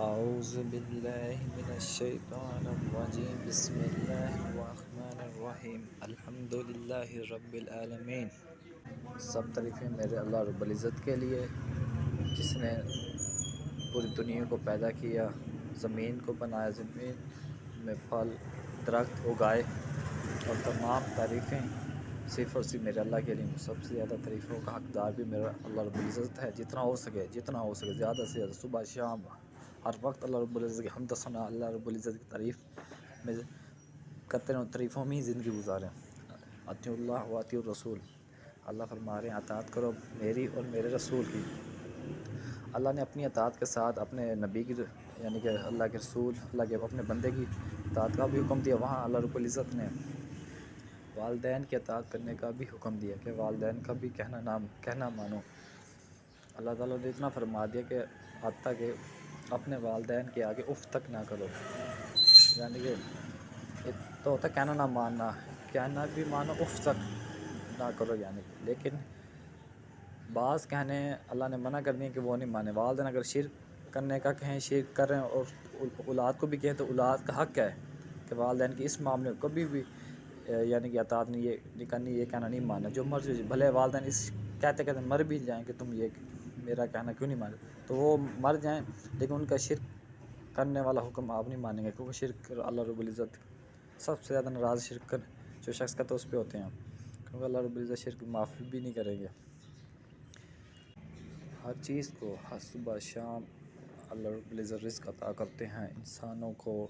اعوذ باللہ من الشیطان الرجیم بسم اللہ الرحمن الرحیم الحمد للہ رب العالمین۔ سب تعریفیں میرے اللہ رب العزت کے لیے جس نے پوری دنیا کو پیدا کیا، زمین کو بنایا، زمین میں پھل درخت اگائے، اور تمام تعریفیں صرف اور صرف میرے اللہ کے لیے۔ سب سے زیادہ تعریفوں کا حقدار بھی میرا اللہ رب العزت ہے۔ جتنا ہو سکے زیادہ سے زیادہ، صبح شام ہر وقت اللہ رب العزت کی حمد و ثنا، اللہ رب العزت کی تعریف میں کرتے رہوں، تعریفوں میں ہی زندگی گزاریں۔ اطیعوا اللہ و اطیعوا الرسول، اللہ فرما رہے ہیں اطاعت کرو میری اور میرے رسول کی۔ اللہ نے اپنی اطاعت کے ساتھ اپنے نبی کی، یعنی کہ اللہ کے رسول، اللہ کے اپنے بندے کی اطاعت کا بھی حکم دیا۔ وہاں اللہ رب العزت نے والدین کی اطاعت کرنے کا بھی حکم دیا کہ والدین کا بھی کہنا مانو۔ اللہ تعالیٰ نے اتنا فرما دیا کہ حتیٰ کہ اپنے والدین کے آگے اف تک نہ کرو، یعنی کہ تو ہوتا ہے کہنا نہ ماننا، کہنا بھی مانو، اف تک نہ کرو یعنی۔ لیکن بعض کہنے اللہ نے منع کر دیا کہ وہ نہیں مانے۔ والدین اگر شرک کرنے کا کہیں، شرک کریں، اور اولاد کو بھی کہیں تو اولاد کا حق ہے کہ والدین کی اس معاملے کو کبھی بھی یعنی کہ اطاعت نہیں کرنی، یہ کہنا نہیں ماننا، جو مرضی بھلے والدین اس کہتے مر بھی جائیں کہ تم یہ میرا کہنا کیوں نہیں مانے، تو وہ مر جائیں، لیکن ان کا شرک کرنے والا حکم آپ نہیں مانیں گے، کیونکہ شرک اللہ رب العزت سب سے زیادہ ناراض شرک جو شخص کرتا ہے اس پہ ہوتے ہیں، کیونکہ اللہ رب العزت شرک معافی بھی نہیں کریں گے۔ ہر چیز کو ہر صبح شام اللہ رب العزت رزق عطا کرتے ہیں انسانوں کو۔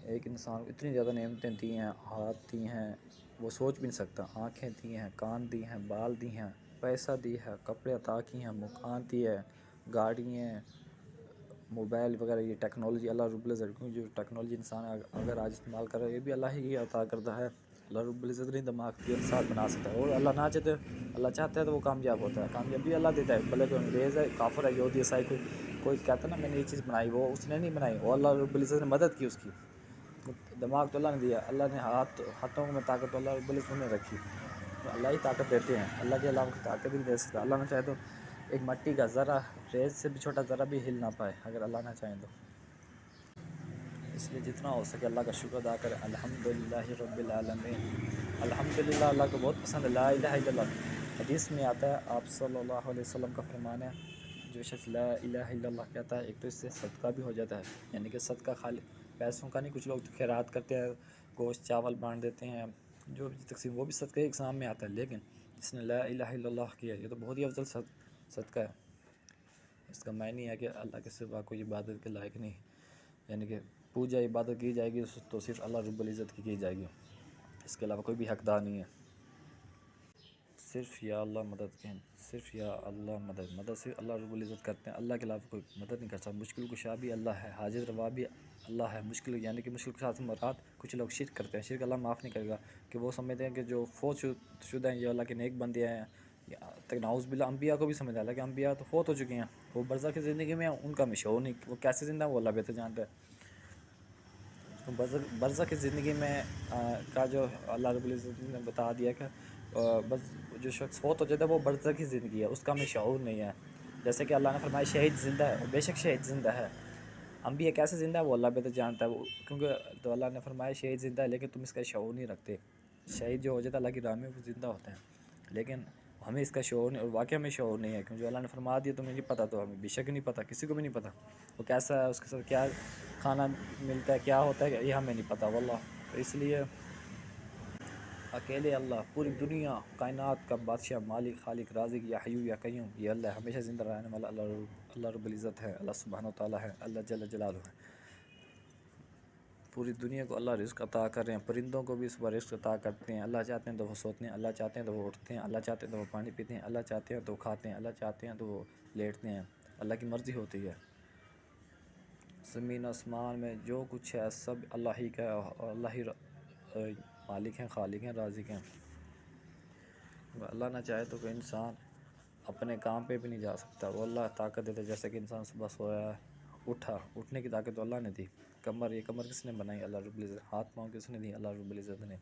ایک انسان کو اتنی زیادہ نعمتیں دی ہیں، ہاتھ دی ہیں وہ سوچ بھی نہیں سکتا، آنکھیں دی ہیں، کان دی ہیں، بال دی ہیں، پیسہ دی ہے، کپڑے عطا کی ہیں، مکان دی ہے، گاڑیاں، موبائل وغیرہ، یہ ٹیکنالوجی اللہ رب العزت، جو ٹیکنالوجی انسان اگر آج استعمال کر رہا ہے یہ بھی اللہ ہی عطا کرتا ہے۔ اللہ رب العزت نے دماغ بھی انسان بنا سکتا ہے، اور اللہ چاہتا ہے تو وہ کامیاب ہوتا ہے، کامیابی اللہ دیتا ہے، بھلے کوئی انگریز ہے، کافر ہے، یہودی عیسائی، کوئی کہتا ہے نا میں نے یہ چیز بنائی، وہ اس نے نہیں بنائی، وہ اللہ رب العزت نے مدد کی اس کی۔ دماغ تو اللہ نے دیا، اللہ نے ہاتھوں میں طاقت اللہ رب العزت نے رکھی، اللہ ہی طاقت دیتے ہیں، اللہ کے علاوہ طاقت بھی نہیں دے سکتا۔ اللہ نہ چاہے تو ایک مٹی کا ذرہ، ریز سے بھی چھوٹا ذرہ بھی ہل نہ پائے اگر اللہ نہ چاہیں تو۔ اس لیے جتنا ہو سکے اللہ کا شکر ادا کریں۔ الحمدللہ رب العالمین، الحمدللہ اللہ کو بہت پسند ہے لا الہ الا اللہ۔ حدیث میں آتا ہے، آپ صلی اللہ علیہ وسلم کا فرمان ہے، جو شخص لا الہ الا اللہ کہتا ہے، ایک تو اس سے صدقہ بھی ہو جاتا ہے، یعنی کہ صدقہ خالی پیسوں کا نہیں، کچھ لوگ تو خیرات کرتے ہیں، گوشت چاول بانٹ دیتے ہیں، جو بھی تقسیم، وہ بھی صدقہ ایک اقسام میں آتا ہے، لیکن جس نے لا الہ الا اللہ کیا یہ تو بہت ہی افضل صدقہ ہے۔ اس کا معنی ہے کہ اللہ کے سوا کوئی عبادت کے لائق نہیں، یعنی کہ پوجا عبادت کی جائے گی تو صرف اللہ رب العزت کی جائے گی، اس کے علاوہ کوئی بھی حقدار نہیں ہے۔ صرف یا اللہ مدد کہیں، صرف یا اللہ مدد صرف اللہ رب العزت کرتے ہیں، اللہ کے علاوہ کوئی مدد نہیں کر سکتا۔ مشکل کشا بھی اللہ ہے، حاجت روا بھی اللہ ہے۔ مشکل یعنی کہ مشکل کشا سے مراد کچھ لوگ شرک کرتے ہیں، شرک اللہ معاف نہیں کرے گا، کہ وہ سمجھتے ہیں کہ جو فوت شدہ ہیں یہ اللہ کے نیک بندے ہیں، نعوذ باللہ انبیاء کو بھی سمجھا ہے کہ انبیاء تو فوت ہو چکے ہیں، وہ برزخ کی زندگی میں ان کا مشہور نہیں، وہ کیسے زندہ ہیں وہ اللہ بہتر جانتا ہے۔ برزخ کی زندگی میں کا جو اللہ رب العزت نے بتا دیا کہ جو شخص فوت ہو جاتا ہے وہ برزخ کی زندگی ہے، اس کا ہمیں شعور نہیں ہے۔ جیسے کہ اللہ نے فرمایا شہید زندہ ہے، بے شک شہید زندہ ہے۔ انبیاء کیسے زندہ ہے وہ اللہ بہتر جانتا ہے، کیونکہ تو اللہ نے فرمایا شہید زندہ ہے، لیکن تم اس کا شعور نہیں رکھتے۔ شہید جو ہو جاتا ہے اللہ کی راہ میں وہ زندہ ہوتے ہیں، لیکن ہمیں اس کا شعور نہیں، اور واقعہ ہمیں شعور نہیں ہے، کیونکہ اللہ نے فرما دیا تمہیں نہیں پتہ، تو ہمیں بے شک نہیں پتہ، کسی کو بھی نہیں پتہ وہ کیسا ہے، اس کے ساتھ کیا کھانا ملتا ہے، کیا ہوتا ہے، یہ ہمیں نہیں پتہ واللہ۔ تو اس لیے اکیلے اللہ، پوری دنیا کائنات کا بادشاہ، مالک، خالق، رازق، یا حیو یا قیوم، یہ اللہ ہمیشہ زندہ رہنے والا اللہ رب العزت ہے، اللہ سبحانہ و تعالیٰ ہے، اللہ جل جلالہ ہے۔ پوری دنیا کو اللہ رزق عطا کر رہے ہیں، پرندوں کو بھی صبح رزق عطا کرتے ہیں، اللہ چاہتے ہیں تو وہ سوتے ہیں، اللہ چاہتے ہیں تو وہ اٹھتے ہیں، اللہ چاہتے ہیں تو وہ پانی پیتے ہیں، اللہ چاہتے ہیں تو وہ کھاتے ہیں، اللہ چاہتے ہیں تو وہ لیٹتے ہیں، اللہ کی مرضی ہوتی ہے۔ زمین آسمان میں جو کچھ ہے سب اللہ ہی کا ہے، اور اللہ ہی مالک ہیں، خالق ہیں، رازق ہیں۔ اللہ نہ چاہے تو کوئی انسان اپنے کام پہ بھی نہیں جا سکتا، وہ اللہ طاقت دیتا ہے، جیسے کہ انسان صبح سویا ہے، اٹھنے کی طاقت تو اللہ نے دی۔ یہ کمر کس نے بنائی؟ اللہ رب العزت۔ ہاتھ پاؤں کس نے دی؟ اللہ رب العزت نے۔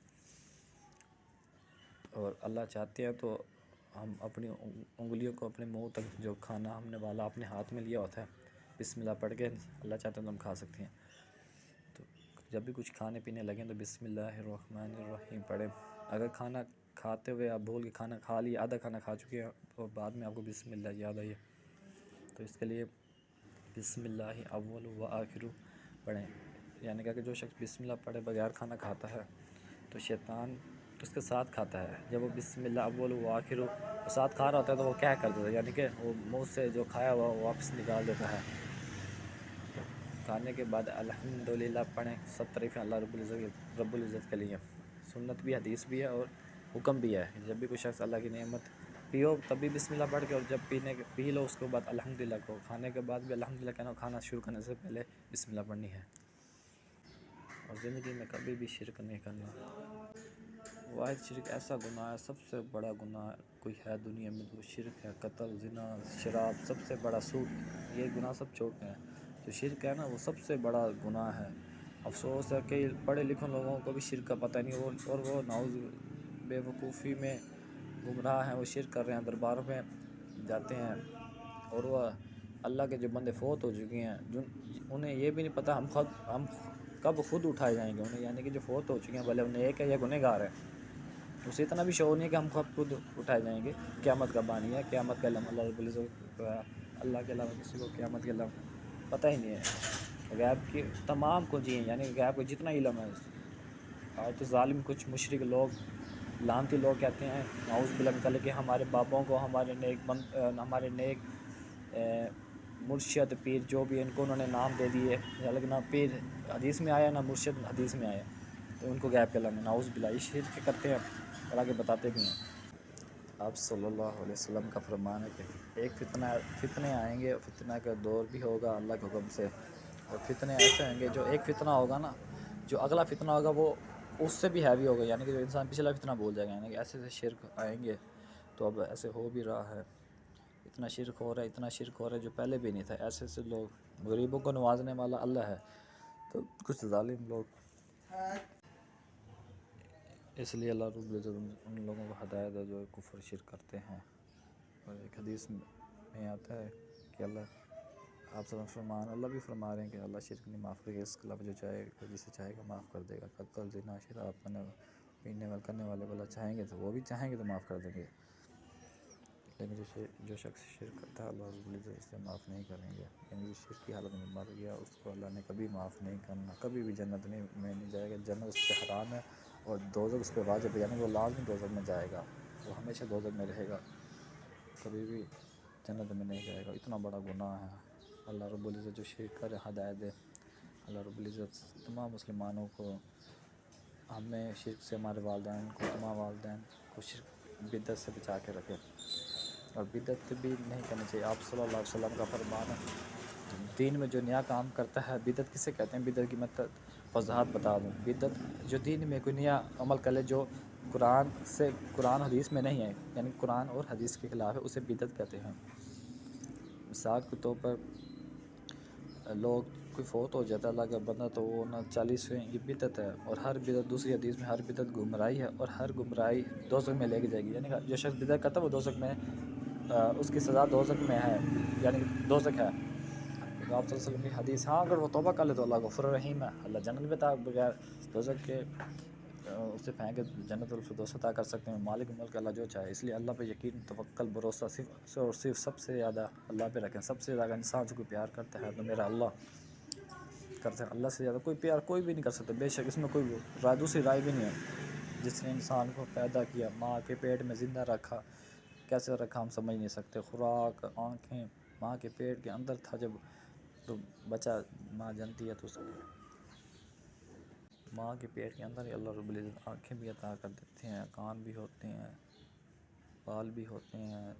اور اللہ چاہتے ہیں تو ہم اپنی انگلیوں کو اپنے منہ تک جو کھانا ہم نے والا اپنے ہاتھ میں لیا ہوتا ہے، بسم اللہ پڑھ کے اللہ چاہتے ہیں تو ہم کھا سکتے ہیں۔ تو جب بھی کچھ کھانے پینے لگیں تو بسم اللہ الرحمن الرحیم پڑھیں۔ اگر کھانا کھاتے ہوئے آپ بھول کے کھانا کھا لیا، آدھا کھانا کھا چکے ہیں اور بعد میں آپ کو بسم اللہ یاد آئی تو اس کے لیے بسم اللہ اول و آخر پڑھیں۔ یعنی کہ جو شخص بسم اللہ پڑھے بغیر کھانا کھاتا ہے تو شیطان اس کے ساتھ کھاتا ہے۔ جب وہ بسم اللہ اول و آخر ساتھ کھا رہا ہوتا ہے تو وہ کیا کر دیتا ہے، یعنی کہ وہ منہ سے جو کھایا ہوا وہ واپس نکال دیتا ہے۔ کھانے کے بعد الحمدللہ پڑھیں۔ سب تعریفیں اللہ رب العزت کے لیے، سنت بھی حدیث بھی ہے اور حکم بھی ہے۔ جب بھی کوئی شخص اللہ کی نعمت پیو تب بھی بسم اللہ پڑھ کے، اور جب پی لو اس کے بعد الحمدللہ کو، کھانے کے بعد بھی الحمدللہ کہنا، کھانا شروع کرنے سے پہلے بسم اللہ پڑھنی ہے۔ اور زندگی میں کبھی بھی شرک نہیں کرنا۔ واحد شرک ایسا گناہ ہے، سب سے بڑا گناہ کوئی ہے دنیا میں تو شرک ہے۔ قتل، زنا، شراب، سب سے بڑا سود، یہ گناہ سب چھوٹے ہیں۔ جو شرک ہے نا وہ سب سے بڑا گناہ ہے۔ افسوس ہے کہ پڑھے لکھے لوگوں کو بھی شرک کا پتہ نہیں، اور وہ نعوذ بے وقوفی میں گمراہ ہیں، وہ شرک کر رہے ہیں، درباروں میں جاتے ہیں اور وہ اللہ کے جو بندے فوت ہو چکے ہیں انہیں یہ بھی نہیں پتہ ہم کب خود اٹھائے جائیں گے انہیں، یعنی کہ جو فوت ہو چکے ہیں بھلے انہیں ایک ہے یا گنہگار ہے، اسے اتنا بھی شعور نہیں ہے کہ ہم خود اٹھائے جائیں گے۔ قیامت کا بانی ہے، قیامت کا علم اللہ رب العزت کو ہے، اللہ کے علاوہ کسی کو قیامت کے علم پتہ ہی نہیں ہے۔ غیب کی تمام کنجی ہیں، یعنی غیب کو جتنا علم ہے۔ آج تو ظالم کچھ مشرک لوگ، لعنتی لوگ کہتے ہیں نعوذ باللہ من ذالک کہ ہمارے باپوں کو ہمارے نیک مرشد پیر جو بھی ان کو انہوں نے نام دے دیے، لیکن نہ پیر حدیث میں آیا نہ مرشد حدیث میں آیا، تو ان کو غیب کے علم ہے۔ نعوذ باللہ، یہ شرک کرتے ہیں اور آگے بتاتے بھی ہیں۔ آپ صلی اللہ علیہ وسلم کا فرمان ہے کہ ایک فتنے آئیں گے، فتنہ کا دور بھی ہوگا اللہ کے حکم سے، اور فتنے ایسے آئیں گے جو ایک فتنہ ہوگا نا، جو اگلا فتنہ ہوگا وہ اس سے بھی ہیوی ہوگا، یعنی کہ جو انسان پچھلا فتنہ بھول جائے گا، یعنی کہ ایسے شرک آئیں گے۔ تو اب ایسے ہو بھی رہا ہے، اتنا شرک ہو رہا ہے جو پہلے بھی نہیں تھا۔ ایسے لوگ، غریبوں کو نوازنے والا اللہ ہے، تو کچھ ظالم لوگ، اس لیے اللہ رب العزت ان لوگوں کو ہدایت ہے جو کفر شرک کرتے ہیں۔ اور ایک حدیث میں آتا ہے کہ آپ صلی اللہ بھی فرما رہے ہیں کہ اللہ شرک نہیں معاف کرے گا، اس کے علاوہ جو چاہے گا، جسے چاہے گا معاف کر دے گا۔ قتل، زنا، شراب پینے والے کرنے والے والا چاہیں گے تو وہ بھی چاہیں گے تو معاف کر دیں گے، لیکن جو شخص شرک کرتا ہے اللہ رب العزت اسے معاف نہیں کریں گے۔ یعنی شرک کی حالت میں مر گیا اس کو اللہ نے کبھی معاف نہیں کرنا، کبھی بھی جنت میں نہیں جائے گا، جنت اس پہ حرام ہے اور دوزخ اس پہ واجب ہے، یعنی وہ لازمی دوزخ میں جائے گا، وہ ہمیشہ دوزخ میں رہے گا، کبھی بھی جنت میں نہیں جائے گا۔ اتنا بڑا گناہ ہے۔ اللہ رب العزت جو شرک کرے ہدایت دے۔ اللہ رب العزت تمام مسلمانوں کو، ہمیں شرک سے، ہمارے والدین کو، تمام والدین کو شرک بدعت سے بچا کے رکھے، اور بدعت بھی نہیں کرنی چاہیے۔ آپ صلی اللہ علیہ وسلم کا فرمان ہے دین میں جو نیا کام کرتا ہے، بدعت کسے کہتے ہیں، بدعت کی مطلب وضاحت بتا دوں۔ بدعت جو دین میں کوئی نیا عمل کرے جو قرآن حدیث میں نہیں ہے، یعنی قرآن اور حدیث کے خلاف ہے، اسے بدعت کہتے ہیں۔ مثال کے طور پر لوگ، کوئی فوت ہو جاتا ہے اللہ کا بندہ تو وہ 40ویں، یہ بدعت ہے، اور ہر بدعت، دوسری حدیث میں ہر بدعت گمراہی ہے، اور ہر گمراہی دوزخ میں لے کے جائے گی، یعنی کہ جو شخص بدعت کرتا ہے وہ دوزخ میں، اس کی سزا دوزخ میں ہے، یعنی کہ دوزخ ہے۔ آپ صلی اللہ علیہ وسلم کی حدیث، ہاں اگر وہ توبہ کر لے تو اللہ غفور رحیم ہے، اللہ جنت میں بغیر دوزخ کے اسے پھینک کے جنت الفردوس عطا کر سکتے ہیں، مالک ملک اللہ جو چاہے۔ اس لیے اللہ پہ یقین، توکل، بھروسہ صرف اور صرف سب سے زیادہ اللہ پہ رکھیں۔ سب سے زیادہ انسان سے کوئی پیار کرتا ہے تو میرا اللہ کرتے ہیں، اللہ سے زیادہ کوئی پیار کوئی بھی نہیں کر سکتا، بے شک اس میں کوئی دوسری رائے بھی نہیں ہے۔ جس نے انسان کو پیدا کیا، ماں کے پیٹ میں زندہ رکھا، کیسے رکھا ہم سمجھ نہیں سکتے، خوراک، آنکھیں، ماں کے پیٹ کے اندر تھا جب، تو بچہ ماں جنتی ہے تو اس ماں کے پیٹ کے اندر ہی اللہ رب العزت آنکھیں بھی عطا کر دیتے ہیں، کان بھی ہوتے ہیں، بال بھی ہوتے ہیں،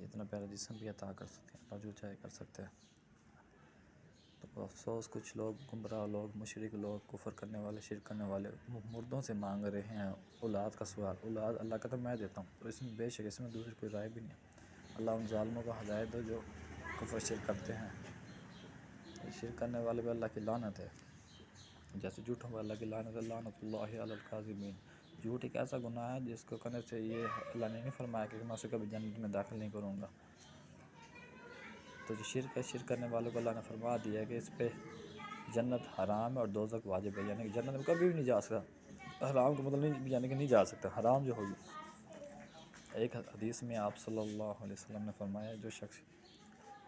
اتنا پیارا جسم بھی عطا کر سکتے ہیں، اللہ جو چاہے کر سکتے ہیں۔ تو افسوس کچھ لوگ، گمراہ لوگ، مشرک لوگ، کفر کرنے والے، شرک کرنے والے مردوں سے مانگ رہے ہیں اولاد کا سوال۔ اولاد اللہ کا تو میں دیتا ہوں، تو اس میں بے شک اس میں دوسری کوئی رائے بھی نہیں ہے۔ اللہ ان ظالموں کو ہدایت دو جو کفر شرک کرتے ہیں۔ شرک کرنے والے پہ اللہ کی لعنت ہے، جیسے جھوٹوں پہ اللہ کی لعنت ہے، لعنت اللہ علی الکاذبین۔ جھوٹ ایک ایسا گناہ ہے جس کو کرنے سے یہ اللہ نے نہیں فرمایا کہ میں اسے کبھی جنت میں داخل نہیں کروں گا۔ تو جو شرک ہے، شرک کرنے والوں کو اللہ نے فرما دیا ہے کہ اس پہ جنت حرام ہے اور دوزخ واجب ہے، یعنی کہ جنت میں کبھی بھی نہیں جا سکتا، حرام کا مطلب نہیں یعنی کہ نہیں جا سکتا، حرام جو ہوگی۔ ایک حدیث میں آپ صلی اللہ علیہ وسلم نے فرمایا جو شخص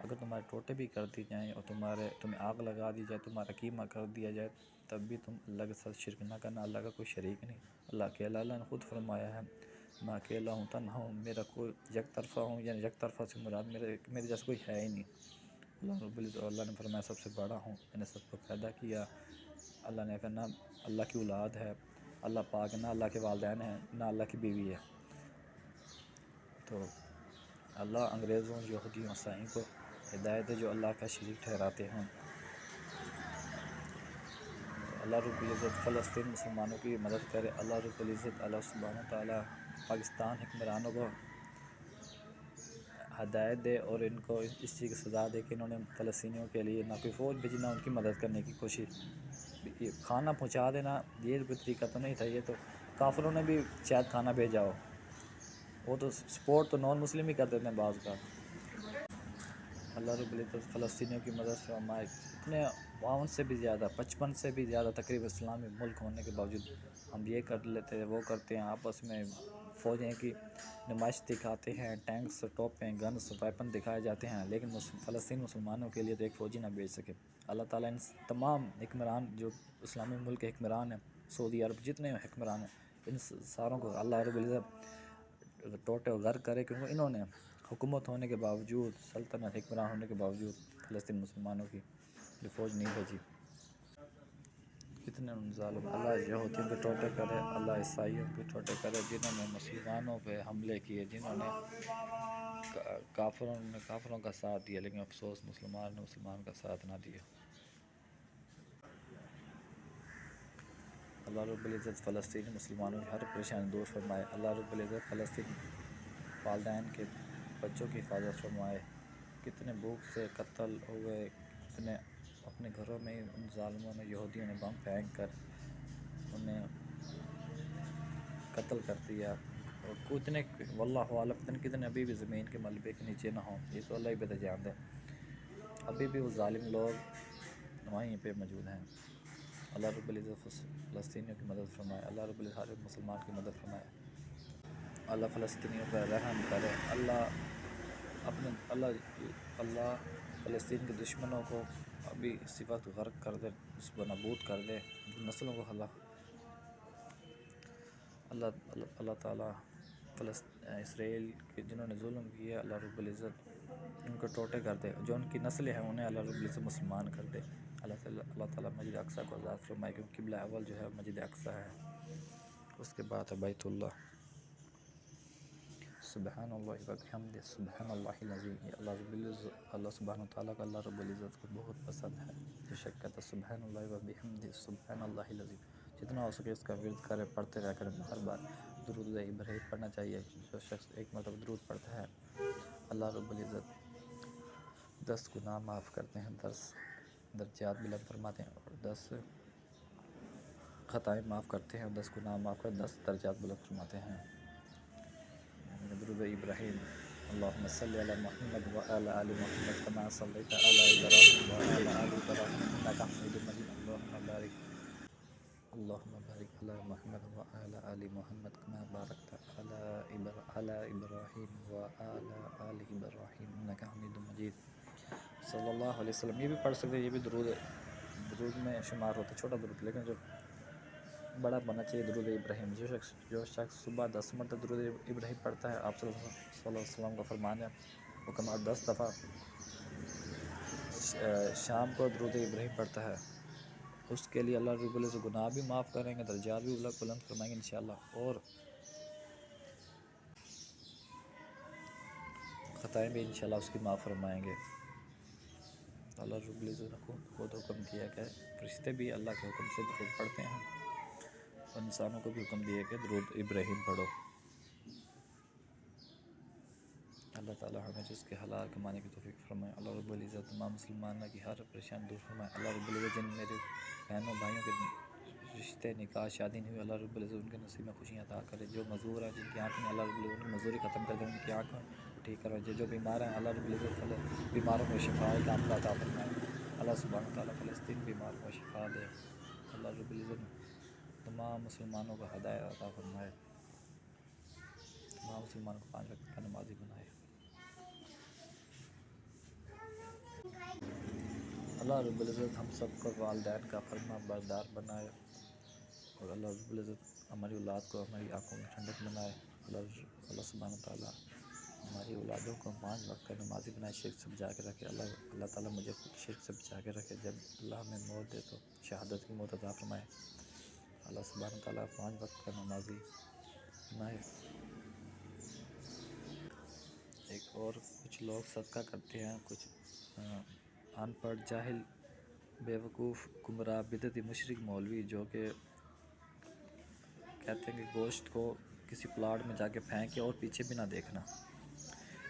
اگر تمہارے ٹوٹے بھی کر دی جائیں اور تمہیں آگ لگا دی جائے، تمہارا قیمہ کر دیا جائے، تب بھی تم اللہ کے ساتھ شرک نہ کرنا، اللہ کا کوئی شریک نہیں، اللہ اکیلا، اللہ نے خود فرمایا ہے میں اکیلا ہوں، تنہا ہوں، میرا کوئی یک طرفہ ہوں، یعنی یک طرفہ سے مراد میرے جیسا کوئی ہے ہی نہیں۔ اللہ رب العزت اللہ نے فرمایا سب سے بڑا ہوں، میں نے سب کو پیدا کیا، اللہ نے کہا نہ اللہ کی اولاد ہے، اللہ پاک نہ اللہ کے والدین ہیں، نہ اللہ کی بیوی ہے۔ تو اللہ انگریزوں، یہودیوں، عیسائیوں کو ہدایت ہے جو اللہ کا شریک ٹھہراتے ہیں۔ اللہ رب العزت فلسطین مسلمانوں کی مدد کرے، اللہ رب العزت اللہ سبحانہ وتعالیٰ پاکستان حکمرانوں کو ہدایت دے اور ان کو اس چیز کی سزا دے کہ انہوں نے فلسطینیوں کے لیے نہ کوئی فوج بھیجی، نہ ان کی مدد کرنے کی کوشش، کھانا پہنچا دینا یہ کوئی طریقہ تو نہیں تھا، یہ تو کافروں نے بھی شاید کھانا بھیجا ہو، وہ تو سپورٹ تو نان مسلم ہی کر دیتے ہیں بعض کا۔ اللہ رب العزت فلسطینیوں کی مدد فرمائے، اتنے 52 سے بھی زیادہ 55 سے بھی زیادہ تقریباً اسلامی ملک ہونے کے باوجود ہم یہ کر لیتے ہیں وہ کرتے ہیں، آپس میں فوجیں کی نمائش دکھاتے ہیں، ٹینکس، ٹوپیں، گنس، ویپن دکھائے جاتے ہیں، لیکن فلسطین مسلمانوں کے لیے تو ایک فوجی نہ بھیج سکے۔ اللہ تعالیٰ ان تمام حکمران جو اسلامی ملک کے حکمران ہیں، سعودی عرب جتنے حکمران ہیں، ان ساروں کو اللہ رب العزت ٹوٹے و غرق کرے، کیونکہ انہوں نے حکومت ہونے کے باوجود، سلطنت حکمران ہونے کے باوجود فلسطین مسلمانوں کی جو فوج نہیں بھیجی۔ کتنے ظالم، اللہ یہودیوں کے ٹوٹے کرے، اللہ عیسائیوں کے ٹوٹے کرے جنہوں نے مسلمانوں پہ حملے کیے، جنہوں نے کافروں کا ساتھ دیا، لیکن افسوس مسلمان نے مسلمان کا ساتھ نہ دیا۔ اللہ رب العزت فلسطینی مسلمانوں کی ہر پریشانی دور فرمائے، اللہ رب العزت فلسطین والدین کے بچوں کی حفاظت فرمائے، کتنے بھوک سے قتل ہوئے، کتنے اپنے گھروں میں ان ظالموں نے، یہودیوں نے بم پھینک کر انہیں قتل کر دیا، اور کتنے واللہ اعلم کتنے ابھی بھی زمین کے ملبے کے نیچے نہ ہوں، یہ تو اللہ ہی بہتر جانتا ہے، ابھی بھی وہ ظالم لوگ وہیں پہ موجود ہیں۔ اللہ رب العزت فلسطینیوں کی مدد فرمائے، اللہ رب العزت ہر مسلمان کی مدد فرمائے، اللہ فلسطینیوں پر رحم کرے، اللہ فلسطین کے دشمنوں کو ابھی اسی وقت غرق کر دے، اس کو نابود کر دے، نسلوں کو اللہ تعالیٰ اسرائیل کے جنہوں نے ظلم کیا، اللہ رب العزت ان کو ٹوٹے کر دے، جو ان کی نسلیں ہیں انہیں اللہ رب العزت مسلمان کر دے، اللہ تعالیٰ مسجد اقصیٰ کو آزاد فرمائے، کیونکہ قبلہ اول جو ہے مسجد اقصیٰ ہے، اس کے بعد ہے بیت اللہ۔ سبحان اللہ و بحمدہ سبحان اللہ العظیم، اللہ رب العزت اللہ سبحانہ وتعالیٰ کا اللہ رب العزت کو بہت پسند ہے، جو شک کہتا ہے سبحان اللہ و بحمدہ سبحان اللہ العظیم، جتنا ہو سکے اس کا ورد کرے، پڑھتے رہ کریں، ہر بار درود ابراہیم پڑھنا چاہیے، جو شخص ایک مرتبہ درود پڑھتا ہے اللہ رب العزت 10 گناہ معاف کرتے ہیں، 10 درجات بلند فرماتے ہیں، اور 10 خطائیں معاف کرتے ہیں، اور 10 گناہ معاف کر 10 درجات بلند فرماتے ہیں۔ درود ابراہیم، اللہم صلی علی محمد وعلی آل محمد کما صلیت علی ابراہیم وعلی آل ابراہیم انک حمید مجید، اللہم بارک علی محمد وعلی آل محمد کما بارکت علی ابراہیم وعلی آل ابراہیم انک حمید مجید، صلی اللہ علیہ وسلم۔ یہ بھی پڑھ سکتے ہیں، یہ بھی درود میں شمار ہوتا ہے، چھوٹا درود، لیکن جو بڑا بننا چاہیے درود ابراہیم۔ جو شخص صبح 10 مرتبہ درود ابراہیم پڑھتا ہے، آپ صلی اللہ علیہ وسلم کا فرمان ہے، وہ کم 10 دفعہ شام کو درود ابراہیم پڑھتا ہے، اس کے لیے اللہ رب العزت گناہ بھی معاف کریں گے، درجات بھی بلند فرمائیں گے انشاءاللہ، اور خطائیں بھی انشاءاللہ اس کی معاف فرمائیں گے۔ اللہ رب العزت نے خود حکم دیا کہ فرشتے بھی اللہ کے حکم سے درود پڑھتے ہیں، اور انسانوں کو بھی حکم دیا کہ درود ابراہیم پڑھو۔ اللہ تعالیٰ ہمیں جس کے حلال کمانے کی توفیق فرمائے، اللہ رب العزت تمام مسلمانوں کی ہر پریشانی دور فرمائے، اللہ رب العزت جن میرے بہنوں بھائیوں کے رشتے نکاح شادی نہیں ہوئے، اللہ رب العزت ان کے نصیب میں خوشیاں عطا کرے، جو معذور ہیں جن کی آنکھیں، اللہ رب العزت ان کی معذوری ختم کر دے، ان کی آنکھوں ٹھیک کرو، جو بیمار ہیں اللہ رب العزت بیماروں کو شفا کاملہ عطا فرمائے۔ اللہ سبحانہ تعالیٰ فلسطین بیمار کو شفا دے۔ اللہ رب العزت تمام مسلمانوں کو ہدایت عطا فرمائے، تمام مسلمانوں کو 5 وقت کا نمازی بنائے۔ اللہ رب العزت ہم سب کو والدین کا فرما بردار بنائے، اور اللہ رب العزت ہماری اولاد کو ہماری آنکھوں میں ٹھنڈک بنائے۔ اللہ سبحانہ تعالیٰ ہماری اولادوں کو 5 وقت کا نمازی بنائے، شرک سے بچا کے رکھے۔ اللہ تعالیٰ مجھے شرک سے بچا کے رکھے، جب اللہ ہمیں موت دے تو شہادت کی موت عطا فرمائے۔ اللہ سبحانہ تعالیٰ 5 وقت کا نمازی بنائے۔ ایک اور کچھ لوگ صدقہ کرتے ہیں، کچھ ان پڑھ جاہل بیوقوف گمراہ بدعتی مشرک مولوی جو کہ کہتے ہیں کہ گوشت کو کسی پلاٹ میں جا کے پھینکے اور پیچھے بھی نہ دیکھنا،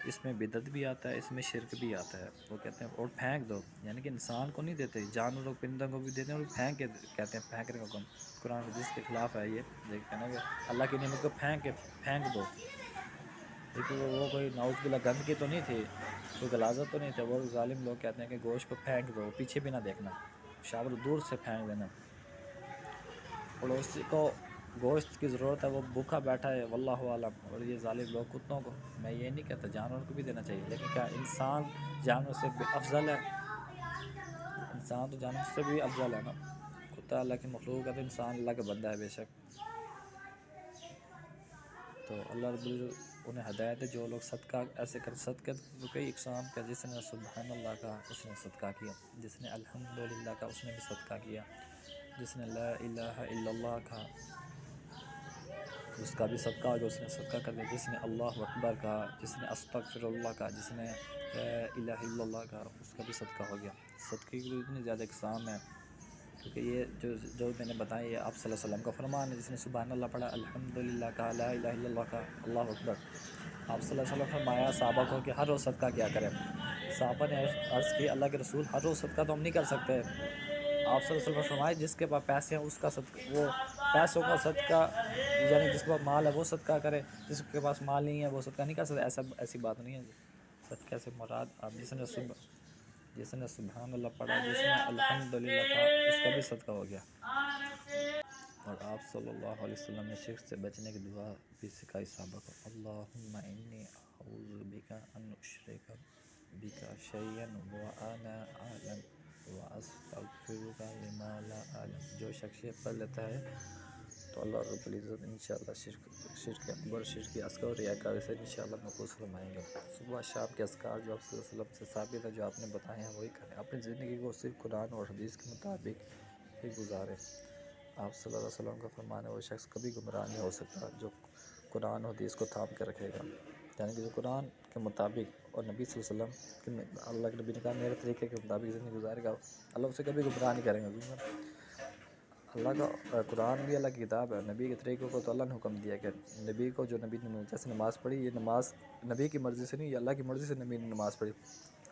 اس میں بدعت بھی آتا ہے، اس میں شرک بھی آتا ہے۔ وہ کہتے ہیں اور پھینک دو، یعنی کہ انسان کو نہیں دیتے، جانوروں پرندوں کو بھی دیتے ہیں، اور پھینک کے کہتے ہیں پھینکنے کا حکم قرآن جس کے خلاف ہے یہ دیکھتے ہیں نا کہ اللہ کی نعمت کو پھینک دو۔ لیکن وہ کوئی نعوذ باللہ گندگی تو نہیں تھی، کوئی غلاظت تو نہیں تھا، وہ ظالم لوگ کہتے ہیں کہ گوشت کو پھینک دو، پیچھے بھی نہ دیکھنا، شاور دور سے پھینک دینا۔ پڑوسی کو گوشت کی ضرورت ہے، وہ بھوکا بیٹھا ہے واللہ عالم، اور یہ ظالم لوگ کتوں کو، میں یہ نہیں کہتا جانور کو بھی دینا چاہیے، لیکن کیا انسان جانور سے افضل ہے؟ انسان تو جانور سے بھی افضل ہے نا، کتا اللہ کی مخلوق ہے تو انسان اللہ کا بندہ ہے بے شک۔ تو اللہ رب العزت انہیں ہدایت ہے، جو لوگ صدقہ ایسے کر، صدقہ تو کئی اقسام کا، جس نے سبحان اللہ کہا اس نے صدقہ کیا، جس نے الحمدللہ کہا اس نے بھی صدقہ کیا، جس نے لا الہ الا اللہ کہا اس کا بھی صدقہ ہو گیا، اس نے صدقہ کر دیا، جس نے اللہ اکبر کہا، جس نے استغفر اللہ کہا، جس نے لا الہ الا اللہ کہا اس کا بھی صدقہ ہو گیا۔ صدقے کی اتنی زیادہ اقسام ہیں، کیونکہ یہ جو میں نے بتایا یہ آپ صلی اللہ علیہ وسلم کا فرمان ہے، جس نے سبحان اللہ پڑھا، الحمدللہ کہا، لا الہ الا اللہ کہا، اللہ اکبر، آپ صلی اللہ علیہ وسلم فرمایا صحابہ کو کہ ہر روز صدقہ کیا کریں۔ صحابہ نے عرض کی اللہ کے رسول ہر روز صدقہ تو ہم نہیں کر سکتے، آپ صلی اللہ علیہ وسلم فرمایا جس کے پاس پیسے ہیں اس کا صدقہ، وہ پیسوں کا صدقہ، یعنی جس کے پاس مال ہے وہ صدقہ کرے، جس کے پاس مال نہیں ہے وہ صدقہ نہیں کر سکتا، ایسی بات نہیں ہے۔ صدقہ سے مراد آپ جس نے سبحان اللہ پڑھا، جس نے الحمدللہ کہا اس کا بھی صدقہ ہو گیا۔ اور آپ صلی اللہ علیہ وسلم نے شرک سے بچنے کی دعا بھی سکھائی صحابہ کو، اللہم انی اعوذ بک ان اشرک بک شیئا وانا اعلم واستغفرک لما لا اعلم۔ جو شخص یہ پڑھ لیتا ہے تو اللہ رب العزت انشاءاللہ شرک اکبر، شرک اصغر اور ریاکاری سے انشاءاللہ محفوظ فرمائیں گے۔ صبح شام کے اذکار جو آپ صلی اللہ علیہ وسلم سے ثابت ہے، جو آپ نے بتائے ہیں وہی کریں، اپنی زندگی کو صرف قرآن اور حدیث کے مطابق ہی گزاریں۔ آپ صلی اللہ علیہ وسلم کا فرمان ہے وہ شخص کبھی گمراہ نہیں ہو سکتا جو قرآن اور حدیث کو تھام کے رکھے گا، یعنی کہ جو قرآن کے مطابق اور نبی صلی اللہ علیہ وسلم کے اللہ کے نبی نے کہا میرے طریقے کے مطابق زندگی گزارے گا، اللہ اسے کبھی گمراہ نہیں کریں گا۔ اللہ کا قرآن بھی اللہ کی کتاب ہے، نبی کے طریقوں کو تو اللہ نے حکم دیا کہ نبی کو، جو نبی نے جیسے نماز پڑھی، یہ نماز نبی کی مرضی سے نہیں، یہ اللہ کی مرضی سے نبی نے نماز پڑھی،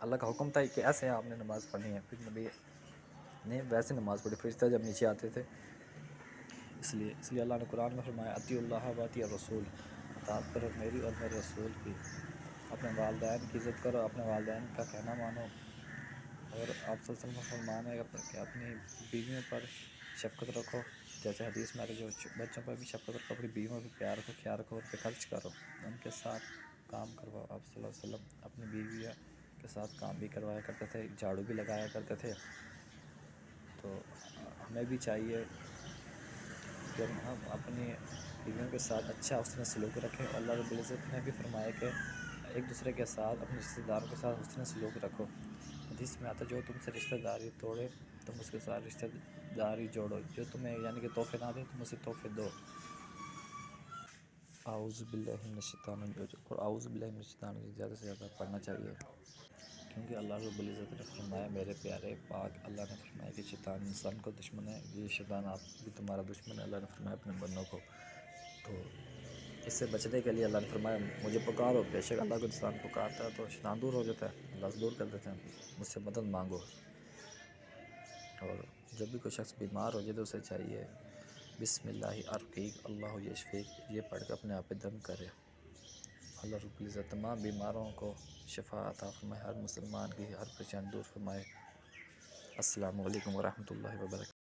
اللہ کا حکم تھا کہ ایسے آپ نے نماز پڑھنی ہے، پھر نبی نے ویسے نماز پڑھی، فرشتہ جب نیچے آتے تھے، اس لیے اللہ نے قرآن میں فرمایا اطیعوا اللہ و اطیعوا الرسول، اطاعت کرو میری اور میرے رسول کی، اپنے والدین کی عزت کرو، اپنے والدین کا کہنا مانو، اور آپ صلی اللہ علیہ وسلم کا فرمان ہے کہ اپنی بیویوں پر شفقت رکھو، جیسے حدیث میں جو بچوں پر بھی شفقت رکھو، اپنی بیویوں پر پیار رکھو، خیال رکھو، ان پہ خرچ کرو، ان کے ساتھ کام کرواؤ۔ آپ صلی اللہ علیہ وسلم اپنی بیویوں کے ساتھ کام بھی کروایا کرتے تھے، جھاڑو بھی لگایا کرتے تھے۔ تو ہمیں بھی چاہیے کہ ہم اپنی بیویوں کے ساتھ اچھا حسن سلوک رکھیں، اور اللہ رب العزت نے بھی فرمایا کہ ایک دوسرے کے ساتھ، اپنے رشتہ داروں کے ساتھ حسن سلوک رکھو۔ حدیث میں آتا ہے جو تم سے رشتہ داری توڑے تم اس کے ساتھ رشتہ داری جوڑو، جو تمہیں یعنی کہ تحفے نہ دے تم اسے تحفے دو۔ اعوذ باللہ من الشیطان الرجیم، اور اعوذ باللہ من الشیطان الرجیم زیادہ سے زیادہ پڑھنا چاہیے، کیونکہ اللہ رب العزت نے فرمایا، میرے پیارے پاک اللہ نے فرمایا کہ شیطان انسان کو دشمن ہے، یہ شیطان آپ بھی تمہارا دشمن ہے، اللہ نے فرمایا اپنے بندوں کو۔ تو اس سے بچنے کے لیے اللہ نے فرمایا مجھے پکارو، بے شک اللہ کو انسان پکارتا ہے تو شیطان دور ہو جاتا ہے، اللہ سے دور کر دیتے ہیں، مجھ سے مدد مانگو۔ اور جب بھی کوئی شخص بیمار ہو جائے تو اسے چاہیے بسم اللہ ارقیک اللہ یشفیک، یہ پڑھ کے اپنے آپ پہ دم کرے۔ اللہ رب العزت تمام بیماروں کو شفا عطا فرمائے، ہر مسلمان کی ہر پریشانی دور فرمائے۔ السلام علیکم ورحمۃ اللہ وبرکاتہ۔